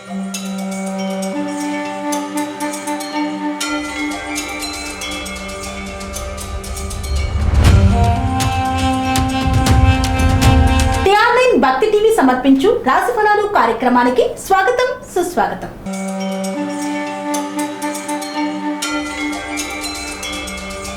భక్తి టీవీ సమర్పించు రాశిఫలాలు కార్యక్రమానికి స్వాగతం సుస్వాగతం.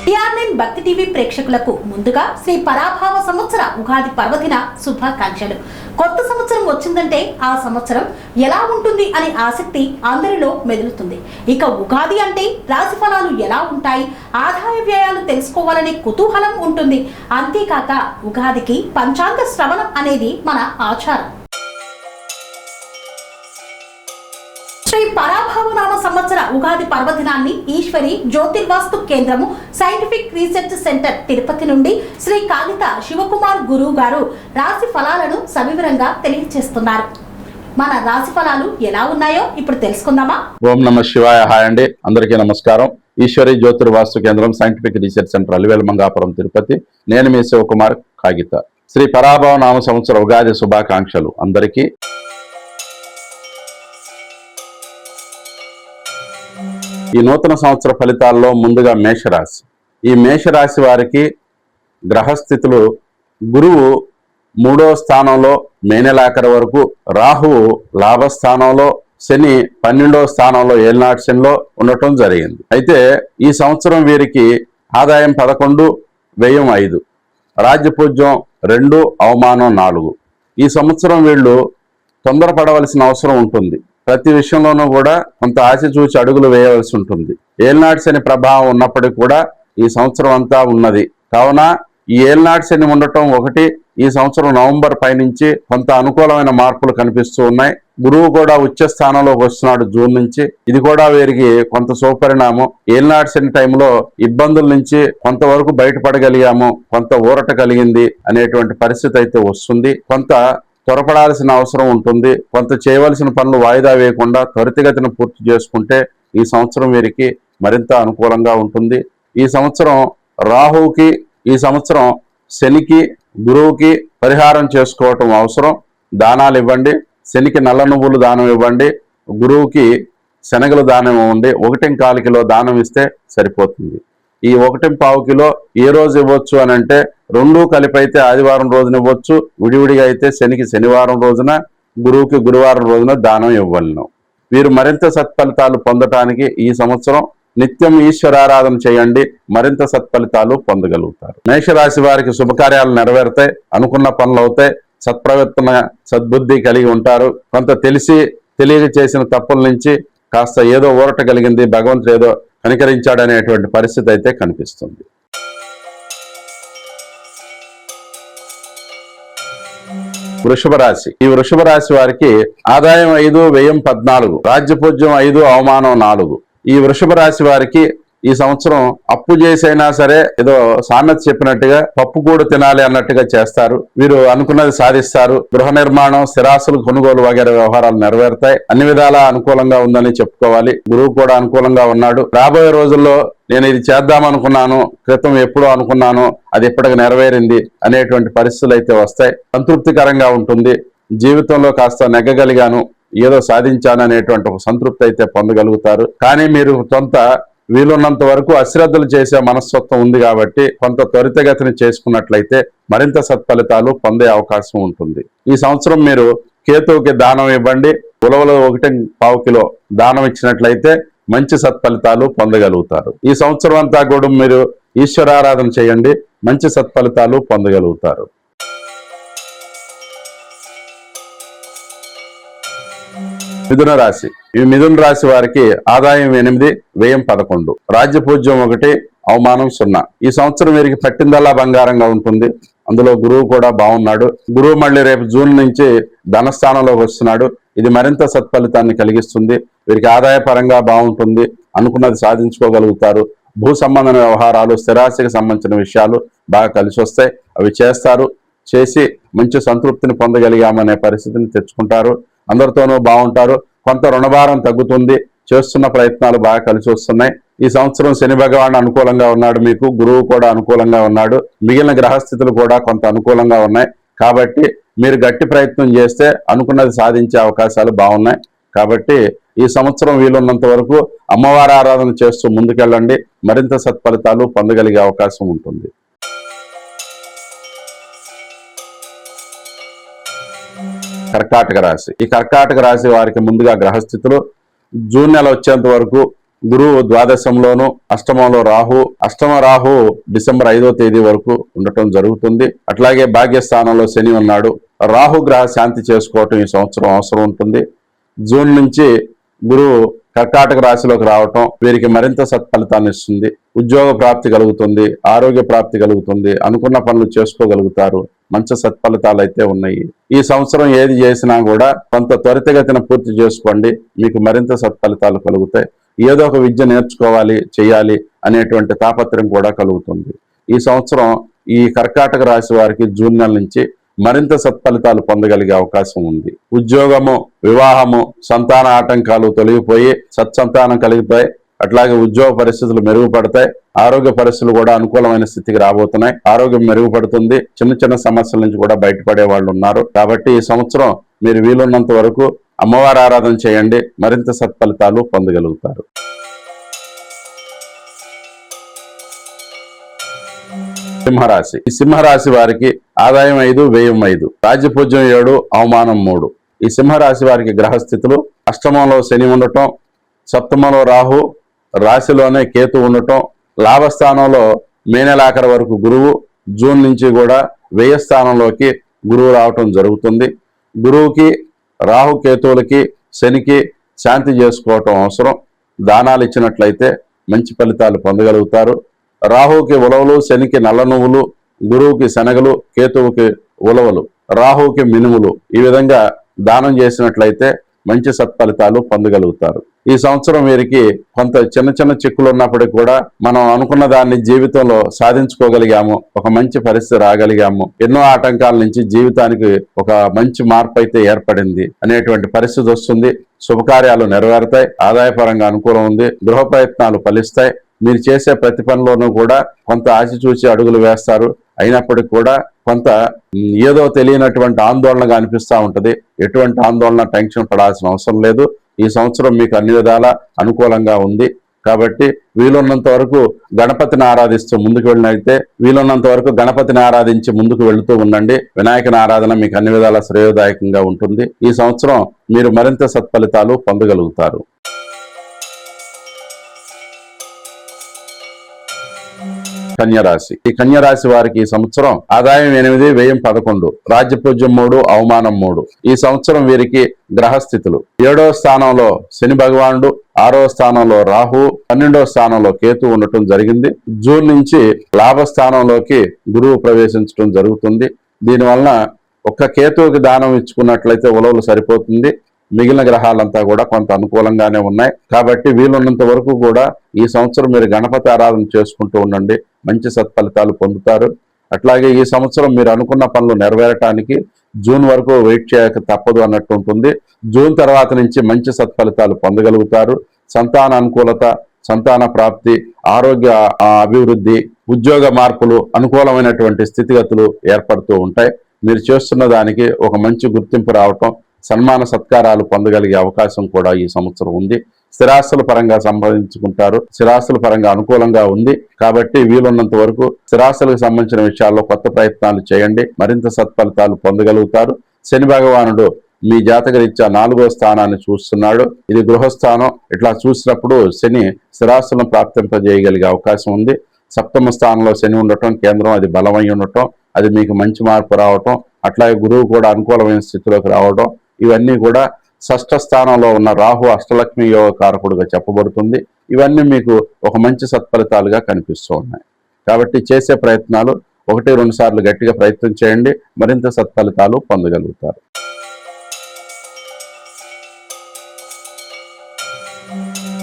టిఆర్9 భక్తి టీవీ ప్రేక్షకులకు ముందుగా శ్రీ పరాభవ సంవత్సర ఉగాది పర్వదిన శుభాకాంక్షలు. కొత్త సంవత్సరం వచ్చిందంటే ఆ సంవత్సరం ఎలా ఉంటుంది అనే ఆసక్తి అందరిలో మెదులుతుంది. ఇక ఉగాది అంటే రాశి ఫలాలు ఎలా ఉంటాయి, ఆదాయ వ్యయాలు తెలుసుకోవాలనే కుతూహలం ఉంటుంది. అంతేకాక ఉగాదికి పంచాంగ శ్రవణం అనేది మన ఆచారం. శ్రీ పరాభవనామ సంవత్సర ఉగాది పర్వదినాన్ని ఈశ్వరి జ్యోతిర్వాస్తు కేంద్రము సైంటిఫిక్ రీసెర్చ్ సెంటర్ తిరుపతి నుండి శ్రీ కాళిత శివకుమార్ గురువు గారు రాశి ఫలాలను సవివరంగా తెలియజేస్తున్నారు. మన రాశి ఫలాలు ఎలా ఉన్నాయో ఇప్పుడు తెలుసుకుందామా? ఓం నమ శివాయ. హాయ్ అండి, అందరికీ నమస్కారం. ఈశ్వరి జ్యోతిర్వాస్తు కేంద్రం scientific research centre Alivelu Mangapuram Tirupati. నేను మీ శివకుమార్ కాగిత. శ్రీ పరాభవ నామ సంవత్సర ఉగాది శుభాకాంక్షలు అందరికీ. ఈ నూతన సంవత్సర ఫలితాల్లో ముందుగా మేషరాశి. ఈ మేషరాశి వారికి గ్రహస్థితులు: గురువు 3వ స్థానంలో మే నెలాఖరు వరకు, రాహువు లాభస్థానంలో, శని 12వ స్థానంలో ఏలినాటి శనిలో ఉండటం జరిగింది. అయితే ఈ సంవత్సరం వీరికి ఆదాయం 11, వ్యయం 5, రాజ్యపూజ్యం 2, అవమానం 4. ఈ సంవత్సరం వీళ్ళు తొందరపడవలసిన అవసరం ఉంటుంది. ప్రతి విషయంలోనూ కూడా కొంత ఆచితూచి అడుగులు వేయవలసి ఉంటుంది. ఏలినాటి శని ప్రభావం ఉన్నప్పటికీ కూడా ఈ సంవత్సరం అంతా ఉన్నది. కావున ఈ ఏలినాటి శని ఉండటం ఒకటి. ఈ సంవత్సరం నవంబర్ పైనుంచి కొంత అనుకూలమైన మార్పులు కనిపిస్తూ ఉన్నాయి. గురువు కూడా ఉచ్చ స్థానంలోకి వస్తున్నాడు జూన్ నుంచి. ఇది కూడా వీరికి కొంత శుభపరిణామం. ఏలినాటి శని టైంలో ఇబ్బందుల నుంచి కొంతవరకు బయటపడగలిగాము, కొంత ఊరట కలిగింది అనేటువంటి పరిస్థితి అయితే వస్తుంది. కొంత త్వరపడాల్సిన అవసరం ఉంటుంది. కొంత చేయవలసిన పనులు వాయిదా వేయకుండా త్వరితగతిన పూర్తి చేసుకుంటే ఈ సంవత్సరం వీరికి మరింత అనుకూలంగా ఉంటుంది. ఈ సంవత్సరం రాహువుకి, ఈ సంవత్సరం శనికి, గురువుకి పరిహారం చేసుకోవటం అవసరం. దానాలు ఇవ్వండి. శనికి నల్ల నువ్వులు దానం ఇవ్వండి, గురువుకి శనగలు దానం ఇవ్వండి. 1.25 కిలో దానం ఇస్తే సరిపోతుంది. ఈ 1.25 కిలో ఏ రోజు ఇవ్వచ్చు అని అంటే, 2 కలిపి అయితే ఆదివారం రోజున ఇవ్వచ్చు, విడివిడిగా అయితే శనికి శనివారం రోజున, గురువుకి గురువారం రోజున దానం ఇవ్వలను. వీరు మరింత సత్ఫలితాలు పొందటానికి ఈ సంవత్సరం నిత్యం ఈశ్వరారాధన చేయండి, మరింత సత్ఫలితాలు పొందగలుగుతారు. మేషరాశి వారికి శుభకార్యాలు నెరవేరుతాయి, అనుకున్న పనులు అవుతాయి, సత్ప్రవర్తన సద్బుద్ధి కలిగి ఉంటారు. కొంత తెలియక చేసిన తప్పుల నుంచి కాస్త ఏదో ఊరట కలిగింది, భగవంతుడు ఏదో కనికరించాడనేటువంటి పరిస్థితి అయితే కనిపిస్తుంది. వృషభ రాశి. ఈ వృషభ రాశి వారికి ఆదాయం 5, వ్యయం 14, రాజ్యపూజ్యం 5, అవమానం 4. ఈ వృషభ రాశి వారికి ఈ సంవత్సరం అప్పు చేసైనా సరే ఏదో సామెత చెప్పినట్టుగా పప్పు కూడా తినాలి అన్నట్టుగా చేస్తారు. వీరు అనుకున్నది సాధిస్తారు. గృహ నిర్మాణం, స్థిరాస్తులు కొనుగోలు వగైరా వ్యవహారాలు నెరవేరుతాయి. అన్ని విధాలా అనుకూలంగా ఉందని చెప్పుకోవాలి. గురువు కూడా అనుకూలంగా ఉన్నాడు. రాబోయే రోజుల్లో నేను ఇది చేద్దామనుకున్నాను, క్రితం ఎప్పుడో అనుకున్నాను, అది ఇప్పటికి నెరవేరింది అనేటువంటి పరిస్థితులు అయితే వస్తాయి. సంతృప్తికరంగా ఉంటుంది. జీవితంలో కాస్త నెగ్గగలిగాను, ఏదో సాధించాను అనేటువంటి ఒక సంతృప్తి అయితే పొందగలుగుతారు. కానీ మీరు కొంత వీలున్నంత వరకు అశ్రద్ధలు చేసే మనస్తత్వం ఉంది కాబట్టి కొంత త్వరితగతిని చేసుకున్నట్లయితే మరింత సత్ఫలితాలు పొందే అవకాశం ఉంటుంది. ఈ సంవత్సరం మీరు కేతువుకి దానం ఇవ్వండి. ఉలవలు 1.25 కిలో దానం ఇచ్చినట్లయితే మంచి సత్ఫలితాలు పొందగలుగుతారు. ఈ సంవత్సరం అంతా కూడా మీరు ఈశ్వరారాధన చేయండి, మంచి సత్ఫలితాలు పొందగలుగుతారు. మిథున రాశి. ఈ మిథున రాశి వారికి ఆదాయం 8, వ్యయం 11, రాజ్యపూజ్యం 1, అవమానం 0. ఈ సంవత్సరం వీరికి పట్టిందల్లా బంగారంగా ఉంటుంది. అందులో గురువు కూడా బాగున్నాడు. గురువు మళ్ళీ రేపు జూన్ నుంచి ధనస్థానంలోకి వస్తున్నాడు. ఇది మరింత సత్ఫలితాన్ని కలిగిస్తుంది. వీరికి ఆదాయపరంగా బాగుంటుంది. అనుకున్నది సాధించుకోగలుగుతారు. భూ సంబంధ వ్యవహారాలు, స్థిరాస్తికి సంబంధించిన విషయాలు బాగా కలిసి వస్తాయి. అవి చేస్తారు. చేసి మంచి సంతృప్తిని పొందగలిగామనే పరిస్థితిని తెచ్చుకుంటారు. అందరితోనూ బాగుంటారు. కొంత రుణభారం తగ్గుతుంది. చేస్తున్న ప్రయత్నాలు బాగా కలిసి వస్తున్నాయి. ఈ సంవత్సరం శని భగవాన్ అనుకూలంగా ఉన్నాడు. మీకు గురువు కూడా అనుకూలంగా ఉన్నాడు. మిగిలిన గ్రహస్థితులు కూడా కొంత అనుకూలంగా ఉన్నాయి. కాబట్టి మీరు గట్టి ప్రయత్నం చేస్తే అనుకున్నది సాధించే అవకాశాలు బాగున్నాయి. కాబట్టి ఈ సంవత్సరం వీలున్నంత వరకు అమ్మవారి ఆరాధన చేస్తూ ముందుకెళ్ళండి, మరింత సత్ఫలితాలు పొందగలిగే అవకాశం ఉంటుంది. కర్కాటక రాశి. ఈ కర్కాటక రాశి వారికి ముందుగా గ్రహస్థితులు జూన్ నెల వచ్చేంత వరకు గురువు ద్వాదశంలోను, అష్టమంలో రాహు, అష్టమ రాహు డిసెంబర్ 5వ తేదీ వరకు ఉండటం జరుగుతుంది. అట్లాగే భాగ్యస్థానంలో శని ఉన్నాడు. రాహు గ్రహ శాంతి చేసుకోవటం ఈ సంవత్సరం అవసరం ఉంటుంది. జూన్ నుంచి గురువు కర్కాటక రాశిలోకి రావటం వీరికి మరింత సత్ఫలితాన్ని ఇస్తుంది. ఉద్యోగ ప్రాప్తి కలుగుతుంది, ఆరోగ్య ప్రాప్తి కలుగుతుంది, అనుకున్న పనులు చేసుకోగలుగుతారు. మంచి సత్ఫలితాలు అయితే ఉన్నాయి. ఈ సంవత్సరం ఏది చేసినా కూడా కొంత త్వరితగతిన పూర్తి చేసుకోండి, మీకు మరింత సత్ఫలితాలు కలుగుతాయి. ఏదో ఒక విద్య నేర్చుకోవాలి, చేయాలి అనేటువంటి తాపత్రయం కూడా కలుగుతుంది. ఈ సంవత్సరం ఈ కర్కాటక రాశి వారికి జూన్ నెల నుంచి మరింత సత్ఫలితాలు పొందగలిగే అవకాశం ఉంది. ఉద్యోగము, వివాహము, సంతాన ఆటంకాలు తొలగిపోయి సత్సంతానం కలుగుతాయి. అట్లాగే ఉద్యోగ పరిస్థితులు మెరుగుపడతాయి. ఆరోగ్య పరిస్థితులు కూడా అనుకూలమైన స్థితికి రాబోతున్నాయి. ఆరోగ్యం మెరుగుపడుతుంది. చిన్న చిన్న సమస్యల నుంచి కూడా బయటపడే వాళ్ళు ఉన్నారు. కాబట్టి ఈ సంవత్సరం మీరు వీలున్నంత వరకు అమ్మవారి ఆరాధన చేయండి, మరింత సత్ఫలితాలు పొందగలుగుతారు. సింహరాశి. ఈ సింహరాశి వారికి ఆదాయం 5, వ్యయం 5, రాజ్యపూజ్యం 7, అవమానం 3. ఈ సింహరాశి వారికి గ్రహస్థితులు అష్టమంలో శని ఉండటం, సప్తమంలో రాహు, రాశిలోనే కేతు ఉండటం, లాభస్థానంలో మే నెలాఖరు వరకు గురువు, జూన్ నుంచి కూడా వ్యయ స్థానంలోకి గురువు రావటం జరుగుతుంది. గురువుకి, రాహు కేతువులకి, శనికి శాంతి చేసుకోవటం అవసరం. దానాలు ఇచ్చినట్లయితే మంచి ఫలితాలు పొందగలుగుతారు. రాహుకి ఉలవలు, శనికి నల్ల నువ్వులు, గురువుకి శనగలు, కేతువుకి ఉలవలు, రాహుకి మినుములు ఈ విధంగా దానం చేసినట్లయితే మంచి సత్ఫలితాలు పొందగలుగుతారు. ఈ సంవత్సరం వీరికి కొంత చిన్న చిన్న చిక్కులు ఉన్నప్పటికీ కూడా మనం అనుకున్న దాన్ని జీవితంలో సాధించుకోగలిగాము, ఒక మంచి పరిస్థితి రాగలిగాము, ఎన్నో ఆటంకాల నుంచి జీవితానికి ఒక మంచి మార్పు అయితే ఏర్పడింది అనేటువంటి పరిస్థితి వస్తుంది. శుభకార్యాలు నెరవేరుతాయి, ఆదాయపరంగా అనుకూలం ఉంది, గృహ ప్రయత్నాలు ఫలిస్తాయి. మీరు చేసే ప్రతి పనిలోనూ కూడా కొంత ఆచిచూచి అడుగులు వేస్తారు. అయినప్పటికీ కూడా కొంత ఏదో తెలియనటువంటి ఆందోళనగా అనిపిస్తూ ఉంటుంది. ఎటువంటి ఆందోళన, టెన్షన్ పడాల్సిన అవసరం లేదు. ఈ సంవత్సరం మీకు అన్ని విధాలా అనుకూలంగా ఉంది. కాబట్టి వీలున్నంత వరకు గణపతిని ఆరాధిస్తూ ముందుకు వెళ్ళినైతే వీలున్నంత వరకు గణపతిని ఆరాధించి ముందుకు వెళుతూ ఉండండి. వినాయకుని ఆరాధన మీకు అన్ని విధాలా శ్రేయోదాయకంగా ఉంటుంది. ఈ సంవత్సరం మీరు మరింత సత్ఫలితాలు పొందగలుగుతారు. కన్యరాశి. ఈ కన్యరాశి వారికి ఈ సంవత్సరం ఆదాయం 8, వ్యయం 11, రాజ్యపూజ్యం 3, అవమానం 3. ఈ సంవత్సరం వీరికి గ్రహస్థితులు 7వ స్థానంలో శని భగవానుడు, 6వ స్థానంలో రాహు, 12వ స్థానంలో కేతు ఉండటం జరిగింది. జూన్ నుంచి లాభస్థానంలోకి గురువు ప్రవేశించడం జరుగుతుంది. దీనివలన ఒక్క కేతువుకి దానం ఇచ్చుకున్నట్లయితే ఉలవలు సరిపోతుంది. మిగిలిన గ్రహాలంతా కూడా కొంత అనుకూలంగానే ఉన్నాయి. కాబట్టి వీలున్నంత వరకు కూడా ఈ సంవత్సరం మీరు గణపతి ఆరాధన చేసుకుంటూ ఉండండి, మంచి సత్ఫలితాలు పొందుతారు. అట్లాగే ఈ సంవత్సరం మీరు అనుకున్న పనులు నెరవేరటానికి జూన్ వరకు వెయిట్ చేయక తప్పదు అన్నట్టు ఉంటుంది. జూన్ తర్వాత నుంచి మంచి సత్ఫలితాలు పొందగలుగుతారు. సంతాన అనుకూలత, సంతాన ప్రాప్తి, ఆరోగ్య అభివృద్ధి, ఉద్యోగ మార్పులు, అనుకూలమైనటువంటి స్థితిగతులు ఏర్పడుతూ ఉంటాయి. మీరు చేస్తున్న దానికి ఒక మంచి గుర్తింపు రావటం, సన్మాన సత్కారాలు పొందగలిగే అవకాశం కూడా ఈ సంవత్సరం ఉంది. స్థిరాస్తుల పరంగా సంపాదించుకుంటారు. స్థిరాస్తుల పరంగా అనుకూలంగా ఉంది. కాబట్టి వీలున్నంత వరకు స్థిరాస్తులకు సంబంధించిన విషయాల్లో కొత్త ప్రయత్నాలు చేయండి, మరింత సత్ఫలితాలు పొందగలుగుతారు. శని భగవానుడు మీ జాతకరీత్యా 4వ స్థానాన్ని చూస్తున్నాడు. ఇది గృహస్థానం. ఇట్లా చూసినప్పుడు శని స్థిరాస్తులను ప్రాప్తింపజేయగలిగే అవకాశం ఉంది. సప్తమ స్థానంలో శని ఉండటం, కేంద్రం అది బలమై ఉండటం, అది మీకు మంచి మార్పు రావటం, అట్లాగే గురువు కూడా అనుకూలమైన స్థితిలోకి రావడం, ఇవన్నీ కూడా షష్ఠ స్థానంలో ఉన్న రాహు అష్టలక్ష్మి యోగ కారకుడుగా చెప్పబడుతుంది. ఇవన్నీ మీకు ఒక మంచి సత్ఫలితాలుగా కనిపిస్తూ ఉన్నాయి. కాబట్టి చేసే ప్రయత్నాలు 1-2 సార్లు గట్టిగా ప్రయత్నం చేయండి, మరింత సత్ఫలితాలు పొందగలుగుతారు.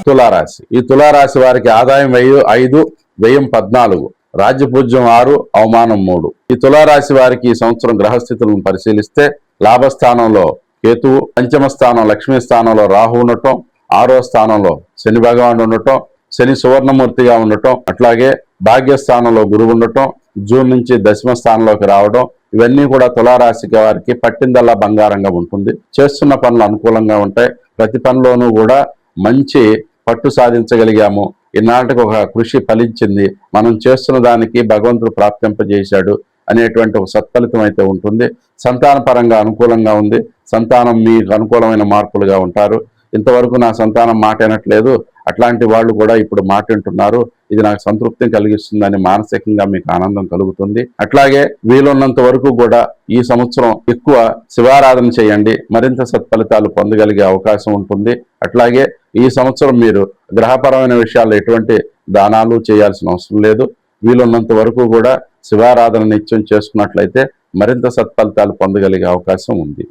తులారాశి. ఈ తులారాశి వారికి ఆదాయం 5, వ్యయం 14, రాజ్యపూజ్యం 6, అవమానం 3. ఈ తులారాశి వారికి ఈ సంవత్సరం గ్రహస్థితులను పరిశీలిస్తే లాభస్థానంలో కేతువు, పంచమ స్థానం లక్ష్మీ స్థానంలో రాహు ఉండటం, 6వ స్థానంలో శని భగవానుడు ఉండటం, శని సువర్ణమూర్తిగా ఉండటం, అట్లాగే భాగ్యస్థానంలో గురువు ఉండటం, జూన్ నుంచి దశమ స్థానంలోకి రావడం, ఇవన్నీ కూడా తులారాశి వారికి పట్టిందల్లా బంగారంగా ఉంటుంది. చేస్తున్న పనులు అనుకూలంగా ఉంటాయి. ప్రతి పనిలోనూ కూడా మంచి పట్టు సాధించగలిగాము, ఇన్నాటికి ఒక కృషి ఫలించింది, మనం చేస్తున్న దానికి భగవంతుడు ప్రాప్తింపజేశాడు అనేటువంటి ఒక సత్ఫలితం అయితే ఉంటుంది. సంతాన పరంగా అనుకూలంగా ఉంది. సంతానం మీకు అనుకూలమైన మార్పులుగా ఉంటారు. ఇంతవరకు నా సంతానం మాట వినట్లేదు, అట్లాంటి వాళ్ళు కూడా ఇప్పుడు మాట వింటున్నారు, ఇది నాకు సంతృప్తిని కలిగిస్తుందని మానసికంగా మీకు ఆనందం కలుగుతుంది. అట్లాగే వీలున్నంత వరకు కూడా ఈ సంవత్సరం ఎక్కువ శివారాధన చేయండి, మరింత సత్ఫలితాలు పొందగలిగే అవకాశం ఉంటుంది. అట్లాగే ఈ సంవత్సరం మీరు గ్రహపరమైన విషయాల్లో ఎటువంటి దానాలు చేయాల్సిన అవసరం లేదు. వీలున్నంత వరకు కూడా శివారాధన నిత్యం చేసుకున్నట్లయితే మరింత సత్ఫలితాలు పొందగలిగే అవకాశం ఉంది.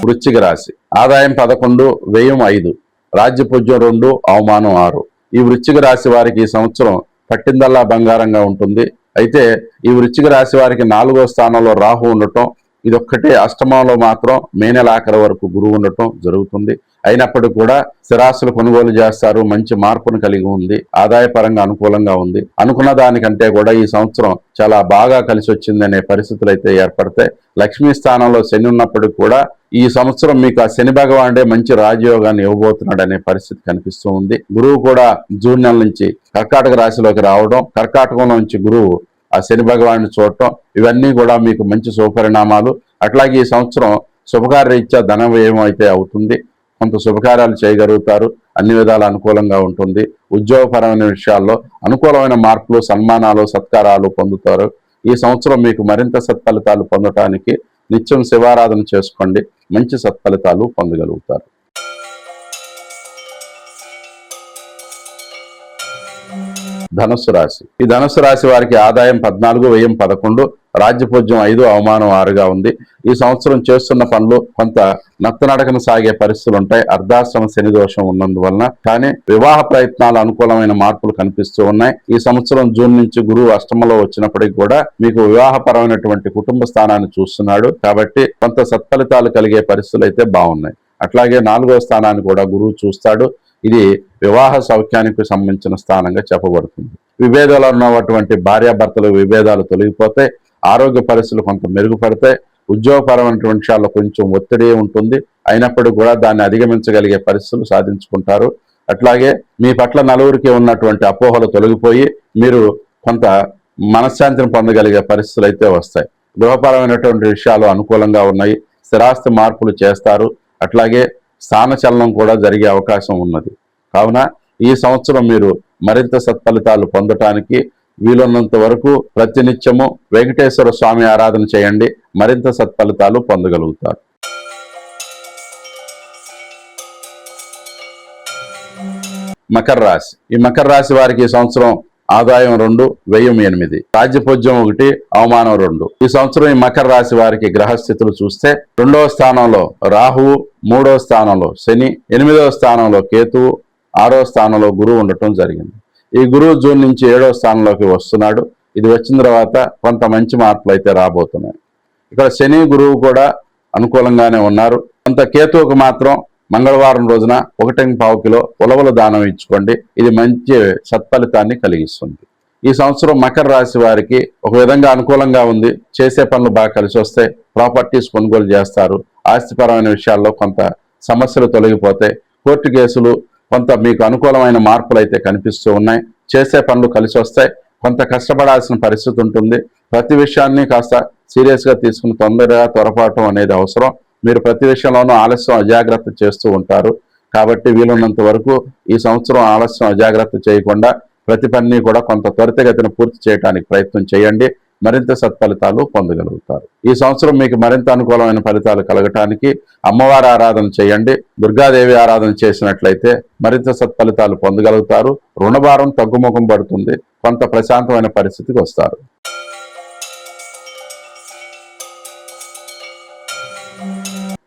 వృశ్చిక రాశి. ఆదాయం 11, వ్యయం 5, రాజ్యపూజ్యం 2, అవమానం 6. ఈ వృశ్చిక రాశి వారికి ఈ సంవత్సరం పట్టిందల్లా బంగారంగా ఉంటుంది. అయితే ఈ వృశ్చిక రాశి వారికి 4వ స్థానంలో రాహు ఉండటం, ఇదొక్కటే. అష్టమంలో మాత్రం మే నెల ఆఖరి వరకు గురువు ఉండటం జరుగుతుంది. అయినప్పటికీ కూడా స్థిరాస్తులు కొనుగోలు చేస్తారు, మంచి మార్పును కలిగి ఉంది, ఆదాయపరంగా అనుకూలంగా ఉంది. అనుకున్న దానికంటే కూడా ఈ సంవత్సరం చాలా బాగా కలిసి వచ్చిందనే పరిస్థితులు అయితే ఏర్పడతాయి. లక్ష్మీ స్థానంలో శని ఉన్నప్పటికీ కూడా ఈ సంవత్సరం మీకు ఆ శని భగవానుడే మంచి రాజయోగాన్ని ఇవ్వబోతున్నాడు అనే పరిస్థితి కనిపిస్తూ ఉంది. గురువు కూడా జూన్ నెల నుంచి కర్కాటక రాశిలోకి రావడం, కర్కాటకంలో నుంచి గురువు ఆ శని భగవాన్ని చూడటం, ఇవన్నీ కూడా మీకు మంచి శుభపరిణామాలు. అట్లాగే ఈ సంవత్సరం శుభకార్యరీత్యా ధన వ్యయం అయితే అవుతుంది, కొంత శుభకార్యాలు చేయగలుగుతారు, అన్ని విధాల అనుకూలంగా ఉంటుంది. ఉద్యోగపరమైన విషయాల్లో అనుకూలమైన మార్పులు, సన్మానాలు, సత్కారాలు పొందుతారు. ఈ సంవత్సరం మీకు మరింత సత్ఫలితాలు పొందటానికి నిత్యం శివారాధన చేసుకోండి, మంచి సత్ఫలితాలు పొందగలుగుతారు. ధనుస్సు రాశి. ఈ ధనుస్సు రాశి వారికి ఆదాయం 14, వ్యయం 11, రాజ్యపూజ్యం 5, అవమానం 6గా ఉంది. ఈ సంవత్సరం చేస్తున్న పనులు కొంత నత్తనడకన సాగే పరిస్థితులు ఉంటాయి, అర్ధాశ్రమ శని దోషం ఉన్నందువలన. కానీ వివాహ ప్రయత్నాలు అనుకూలమైన మార్పులు కనిపిస్తూ ఉన్నాయి. ఈ సంవత్సరం జూన్ నుంచి గురువు అష్టమంలో వచ్చినప్పటికీ కూడా మీకు వివాహపరమైనటువంటి కుటుంబ స్థానాన్ని చూస్తున్నాడు, కాబట్టి కొంత సత్ఫలితాలు కలిగే పరిస్థితులు అయితే బాగున్నాయి. అట్లాగే 4వ స్థానాన్ని కూడా గురువు చూస్తాడు, ఇది వివాహ సౌఖ్యానికి సంబంధించిన స్థానంగా చెప్పబడుతుంది. విభేదాలు ఉన్నటువంటి భార్యాభర్తల విభేదాలు తొలగిపోతాయి, ఆరోగ్య పరిస్థితులు కొంత మెరుగుపడతాయి, ఉద్యోగపరమైన విషయాల్లో కొంచెం ఒత్తిడి ఉంటుంది, అయినప్పటికీ కూడా దాన్ని అధిగమించగలిగే పరిస్థితులు సాధించుకుంటారు. అట్లాగే మీ పట్ల నలుగురికి ఉన్నటువంటి అపోహలు తొలగిపోయి మీరు కొంత మనశ్శాంతిని పొందగలిగే పరిస్థితులు అయితే వస్తాయి. గృహపరమైనటువంటి విషయాలు అనుకూలంగా ఉన్నాయి, స్థిరాస్తి మార్పులు చేస్తారు, అట్లాగే స్థానచలనం కూడా జరిగే అవకాశం ఉన్నది. కావున ఈ సంవత్సరం మీరు మరింత సత్ఫలితాలు పొందటానికి వీలున్నంత వరకు ప్రతినిత్యము వెంకటేశ్వర స్వామి ఆరాధన చేయండి, మరింత సత్ఫలితాలు పొందగలుగుతారు. మకర రాశి. ఈ మకర రాశి వారికి ఈ సంవత్సరం ఆదాయం 2, వ్యయం 8, రాజ్యపూజ్యం 1, అవమానం 2. ఈ సంవత్సరం ఈ మకర రాశి వారికి గ్రహస్థితులు చూస్తే 2వ స్థానంలో రాహువు, 3వ స్థానంలో శని, 8వ స్థానంలో కేతువు, 6వ స్థానంలో గురువు ఉండటం జరిగింది. ఈ గురువు జూన్ నుంచి 7వ స్థానంలోకి వస్తున్నాడు. ఇది వచ్చిన తర్వాత కొంత మంచి మార్పులు అయితే రాబోతున్నాయి. ఇక్కడ శని, గురువు కూడా అనుకూలంగానే ఉన్నారు. కొంత కేతువుకు మాత్రం మంగళవారం రోజున 1.5 కిలో ఉలవలు దానం ఇచ్చుకోండి, ఇది మంచి సత్ఫలితాన్ని కలిగిస్తుంది. ఈ సంవత్సరం మకర రాశి వారికి ఒక విధంగా అనుకూలంగా ఉంది, చేసే పనులు బాగా కలిసి వస్తాయి, ప్రాపర్టీస్ కొనుగోలు చేస్తారు, ఆస్తిపరమైన విషయాల్లో కొంత సమస్యలు తొలగిపోతాయి, కోర్టు కేసులు కొంత మీకు అనుకూలమైన మార్పులు అయితే కనిపిస్తూ ఉన్నాయి, చేసే పనులు కలిసి వస్తాయి, కొంత కష్టపడాల్సిన పరిస్థితి ఉంటుంది. ప్రతి విషయాన్ని కాస్త సీరియస్గా తీసుకుని తొందరగా త్వరపాటు అనేది అవసరం. మీరు ప్రతి విషయంలోనూ ఆలస్యం అజాగ్రత్త చేస్తూ ఉంటారు, కాబట్టి వీలున్నంత వరకు ఈ సంవత్సరం ఆలస్యం అజాగ్రత్త చేయకుండా ప్రతి పనిని కూడా కొంత త్వరితగతిన పూర్తి చేయడానికి ప్రయత్నం చేయండి, మరింత సత్ఫలితాలు పొందగలుగుతారు. ఈ సంవత్సరం మీకు మరింత అనుకూలమైన ఫలితాలు కలగటానికి అమ్మవారి ఆరాధన చేయండి, దుర్గాదేవి ఆరాధన చేసినట్లయితే మరింత సత్ఫలితాలు పొందగలుగుతారు. రుణభారం తగ్గుముఖం పడుతుంది, కొంత ప్రశాంతమైన పరిస్థితికి వస్తారు.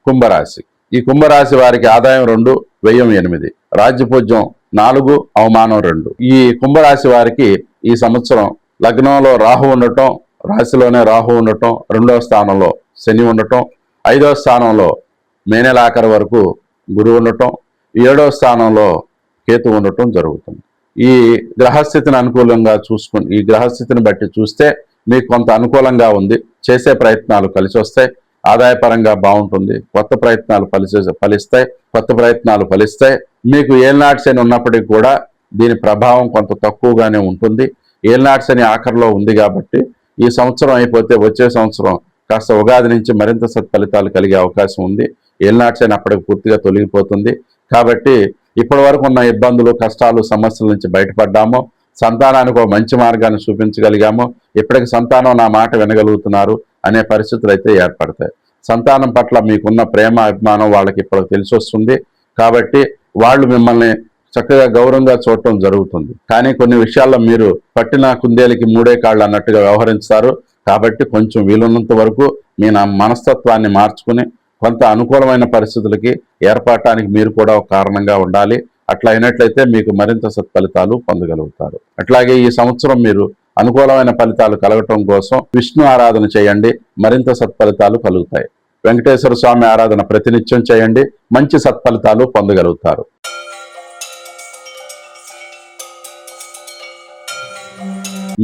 కుంభరాశి. ఈ కుంభరాశి వారికి ఆదాయం 2, వ్యయం 8, రాజ్యపూజ్యం 4, అవమానం 2. ఈ కుంభరాశి వారికి ఈ సంవత్సరం లగ్నంలో రాహు ఉండటం, రాశిలోనే రాహు ఉండటం, 2వ స్థానంలో శని ఉండటం, 5వ స్థానంలో మే నెల ఆఖరి వరకు గురువు ఉండటం, 7వ స్థానంలో కేతు ఉండటం జరుగుతుంది. ఈ గ్రహస్థితిని అనుకూలంగా చూసుకుని ఈ గ్రహస్థితిని బట్టి చూస్తే మీకు కొంత అనుకూలంగా ఉంది. చేసే ప్రయత్నాలు కలిసి వస్తాయి. ఆదాయపరంగా బాగుంటుంది. కొత్త ప్రయత్నాలు ఫలిస్తాయి. కొత్త ప్రయత్నాలు ఫలిస్తాయి. మీకు ఏలినాటి శని ఉన్నప్పటికీ కూడా దీని ప్రభావం కొంత తక్కువగానే ఉంటుంది. ఏలినాటి శని ఆఖరిలో ఉంది కాబట్టి ఈ సంవత్సరం అయిపోతే వచ్చే సంవత్సరం కాస్త ఉగాది నుంచి మరింత సత్ఫలితాలు కలిగే అవకాశం ఉంది. ఏలినాటి శని అప్పటికి పూర్తిగా తొలగిపోతుంది. కాబట్టి ఇప్పటి వరకు ఉన్న ఇబ్బందులు, కష్టాలు, సమస్యల నుంచి బయటపడ్డాము. సంతానానికి ఒక మంచి మార్గాన్ని చూపించగలిగాము. ఇప్పటికి సంతానం నా మాట వినగలుగుతున్నారు అనే పరిస్థితులు అయితే ఏర్పడతాయి. సంతానం పట్ల మీకున్న ప్రేమ, అభిమానం వాళ్ళకి ఇప్పుడు తెలిసి వస్తుంది. కాబట్టి వాళ్ళు మిమ్మల్ని చక్కగా గౌరవంగా చూడటం జరుగుతుంది. కానీ కొన్ని విషయాల్లో మీరు పట్టిన కుందేలికి మూడే కాళ్ళు అన్నట్టుగా వ్యవహరిస్తారు. కాబట్టి కొంచెం వీలున్నంత వరకు మీ మనస్తత్వాన్ని మార్చుకుని కొంత అనుకూలమైన పరిస్థితులకి ఏర్పడటానికి మీరు కూడా ఒక కారణంగా ఉండాలి. అట్లా అయినట్లయితే మీకు మరింత సత్ఫలితాలు పొందగలుగుతారు. అట్లాగే ఈ సంవత్సరం మీరు అనుకూలమైన ఫలితాలు కలగటం కోసం విష్ణు ఆరాధన చేయండి. మరింత సత్ఫలితాలు కలుగుతాయి. వెంకటేశ్వర స్వామి ఆరాధన ప్రతినిత్యం చేయండి. మంచి సత్ఫలితాలు పొందగలుగుతారు.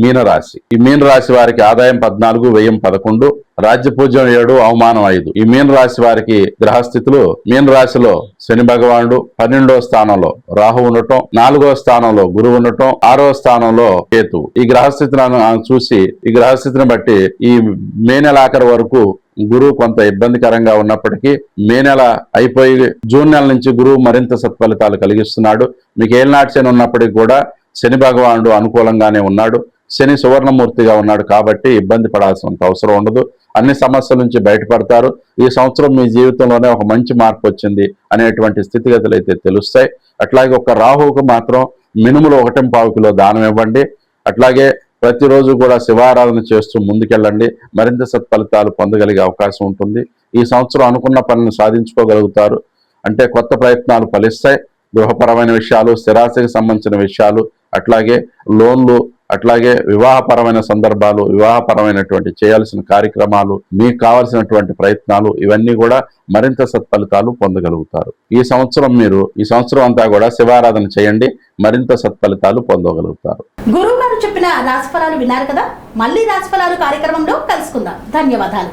మీనరాశి. ఈ మీనరాశి వారికి ఆదాయం 14, వ్యయం 11, రాజ్యపూజ్యం 7, అవమానం 5. ఈ మీనరాశి వారికి గ్రహస్థితులు: మీనరాశిలో శని భగవానుడు, 12వ స్థానంలో రాహు ఉండటం, 4వ స్థానంలో గురువు ఉండటం, 6వ స్థానంలో కేతు. ఈ గ్రహస్థితిని చూసి, ఈ గ్రహస్థితిని బట్టి ఈ మే నెలాఖరు వరకు గురువు కొంత ఇబ్బందికరంగా ఉన్నప్పటికీ మే నెల అయిపోయి జూన్ నెల నుంచి గురువు మరింత సత్ఫలితాలు కలిగిస్తున్నాడు. మీకు ఏలినాటి శని ఉన్నప్పటికీ కూడా శని భగవానుడు అనుకూలంగానే ఉన్నాడు. శని సువర్ణమూర్తిగా ఉన్నాడు కాబట్టి ఇబ్బంది పడాల్సినంత అవసరం ఉండదు. అన్ని సమస్యల నుంచి బయటపడతారు. ఈ సంవత్సరం మీ జీవితంలోనే ఒక మంచి మార్పు వచ్చింది అనేటువంటి స్థితిగతులు అయితే తెలుస్తాయి. అట్లాగే ఒక రాహువుకు మాత్రం మినుములు 1.25 కిలో దానం ఇవ్వండి. అట్లాగే ప్రతిరోజు కూడా శివారాధన చేస్తూ ముందుకెళ్ళండి. మరింత సత్ఫలితాలు పొందగలిగే అవకాశం ఉంటుంది. ఈ సంవత్సరం అనుకున్న పనులను సాధించుకోగలుగుతారు. అంటే కొత్త ప్రయత్నాలు ఫలిస్తాయి. గృహపరమైన విషయాలు, స్థిరాస్తికి సంబంధించిన విషయాలు, అట్లాగే లోన్లు, అట్లాగే వివాహపరమైన సందర్భాలు, వివాహపరమైనటువంటి చేయాల్సిన కార్యక్రమాలు, మీకు కావాల్సినటువంటి ప్రయత్నాలు, ఇవన్నీ కూడా మరింత సత్ఫలితాలు పొందగలుగుతారు. ఈ సంవత్సరం అంతా కూడా శివారాధన చేయండి. మరింత సత్ఫలితాలు పొందగలుగుతారు. గురువు గారు చెప్పిన రాశిఫలాలు విన్నారు కదా. మళ్ళీ రాశిఫలాలు కార్యక్రమంలో కలుసుకుందాం. ధన్యవాదాలు.